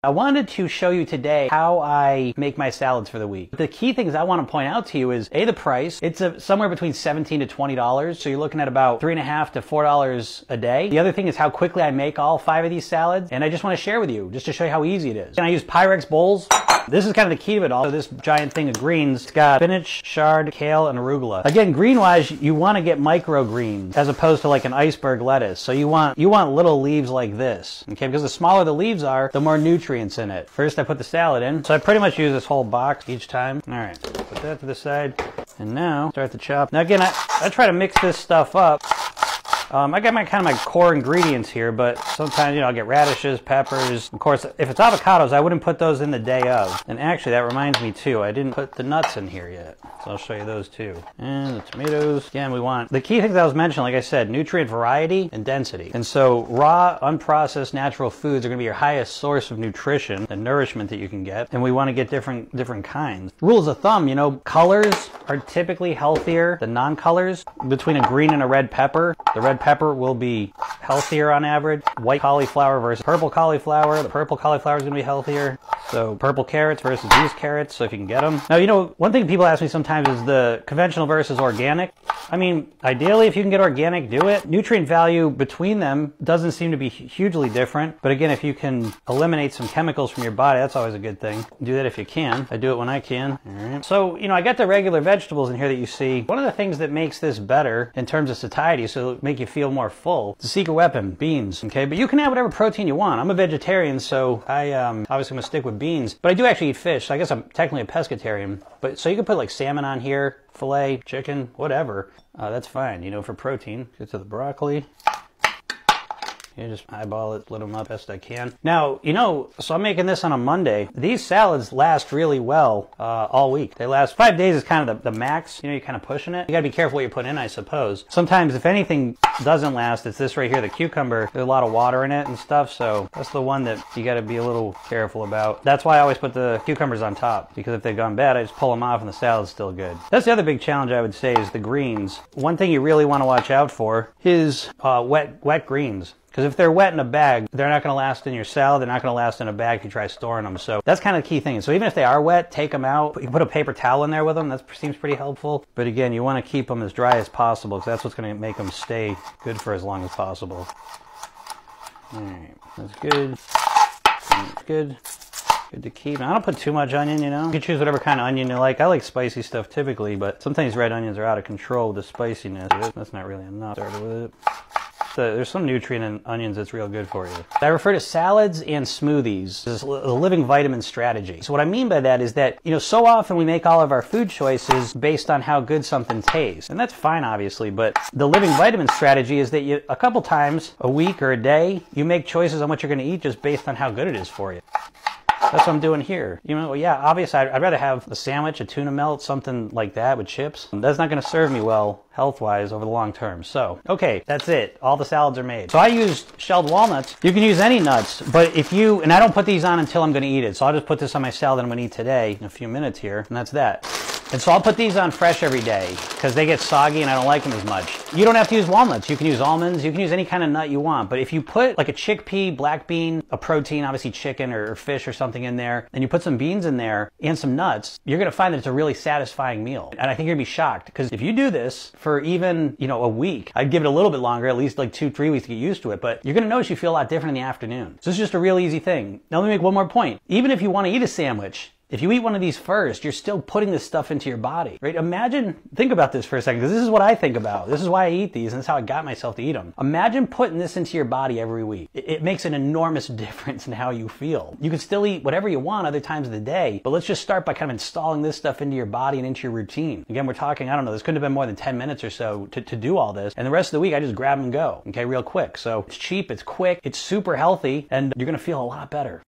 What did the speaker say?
I wanted to show you today how I make my salads for the week. The key things I want to point out to you is the price. It's somewhere between $17 to $20, so you're looking at about $3.50 to $4 a day. The other thing is how quickly I make all 5 of these salads, and I just want to share with you, just to show you how easy it is. And I use Pyrex bowls. This is kind of the key of it all. So this giant thing of greens, it's got spinach, chard, kale, and arugula. Again, green-wise, you want to get microgreens as opposed to like an iceberg lettuce. So you want little leaves like this, okay? Because the smaller the leaves are, the more nutrients in it. First, I put the salad in. So I pretty much use this whole box each time. All right, put that to the side. And now, start to chop. Now again, I try to mix this stuff up. I got my core ingredients here, but sometimes, I'll get radishes, peppers. Of course, if it's avocados, I wouldn't put those in the day of. And actually, that reminds me too, I didn't put the nuts in here yet. So I'll show you those too. And the tomatoes. Again, we want the key things I was mentioning, like I said, nutrient variety and density. And so raw, unprocessed, natural foods are gonna be your highest source of nutrition and nourishment that you can get. And we wanna get different kinds. Rules of thumb, colors are typically healthier than non-colors. Between a green and a red pepper, the red pepper will be healthier on average. White cauliflower versus purple cauliflower. The purple cauliflower is going to be healthier. So purple carrots versus these carrots, so if you can get them. Now, one thing people ask me sometimes is the conventional versus organic. I mean, ideally, if you can get organic, do it. Nutrient value between them doesn't seem to be hugely different. But again, if you can eliminate some chemicals from your body, that's always a good thing. Do that if you can. I do it when I can. All right. So, I got the regular vegetables in here that you see. One of the things that makes this better in terms of satiety, so it'll make you feel more full, it's a secret weapon, beans, okay? But you can add whatever protein you want. I'm a vegetarian, so I obviously gonna stick with beans, but I do actually eat fish, so I guess I'm technically a pescatarian. But so you can put like salmon on here, filet, chicken, whatever. That's fine, for protein. Get to the broccoli. Just eyeball it, split them up best I can. Now, so I'm making this on a Monday. These salads last really well all week. They last 5 days is kind of the max. You're kind of pushing it. You gotta be careful what you put in, I suppose. Sometimes if anything doesn't last, it's this right here, the cucumber. There's a lot of water in it and stuff, so that's the one that you gotta be a little careful about. That's why I always put the cucumbers on top, because if they've gone bad, I just pull them off and the salad's still good. That's the other big challenge I would say is the greens. One thing you really wanna watch out for is wet greens. Because if they're wet in a bag, they're not going to last in your salad. They're not going to last in a bag if you try storing them. So that's kind of the key thing. So even if they are wet, take them out. You can put a paper towel in there with them. That seems pretty helpful. But again, you want to keep them as dry as possible because that's what's going to make them stay good for as long as possible. All right, that's good. That's good. Good to keep. I don't put too much onion, You can choose whatever kind of onion you like. I like spicy stuff typically, but sometimes red onions are out of control with the spiciness. That's not really enough. Started with it. There's some nutrient in onions that's real good for you. I refer to salads and smoothies as a living vitamin strategy. So what I mean by that is that, so often we make all of our food choices based on how good something tastes. And that's fine, obviously, but the living vitamin strategy is that a couple times a week or a day, you make choices on what you're going to eat just based on how good it is for you. That's what I'm doing here. Yeah, obviously I'd rather have a sandwich, a tuna melt, something like that with chips. That's not going to serve me well health-wise over the long term. So, okay, that's it. All the salads are made. So I used shelled walnuts. You can use any nuts, but and I don't put these on until I'm going to eat it. So I'll just put this on my salad that I'm going to eat today in a few minutes here, and that's that. And so I'll put these on fresh every day because they get soggy and I don't like them as much. You don't have to use walnuts. You can use almonds. You can use any kind of nut you want. But if you put like a chickpea, black bean, a protein, obviously chicken or fish or something in there, and you put some beans in there and some nuts, you're going to find that it's a really satisfying meal. And I think you're going to be shocked because if you do this for even, a week, I'd give it a little bit longer, at least like 2-3 weeks to get used to it. But you're going to notice you feel a lot different in the afternoon. So it's just a real easy thing. Now let me make one more point. Even if you want to eat a sandwich, if you eat one of these first, you're still putting this stuff into your body, right? Think about this for a second, because this is what I think about. This is why I eat these, and that's how I got myself to eat them. Imagine putting this into your body every week. It makes an enormous difference in how you feel. You can still eat whatever you want other times of the day, but let's just start by kind of installing this stuff into your body and into your routine. Again, we're talking, I don't know, this couldn't have been more than 10 minutes or so to do all this. And the rest of the week, I just grab and go, okay, real quick. So it's cheap, it's quick, it's super healthy, and you're gonna feel a lot better.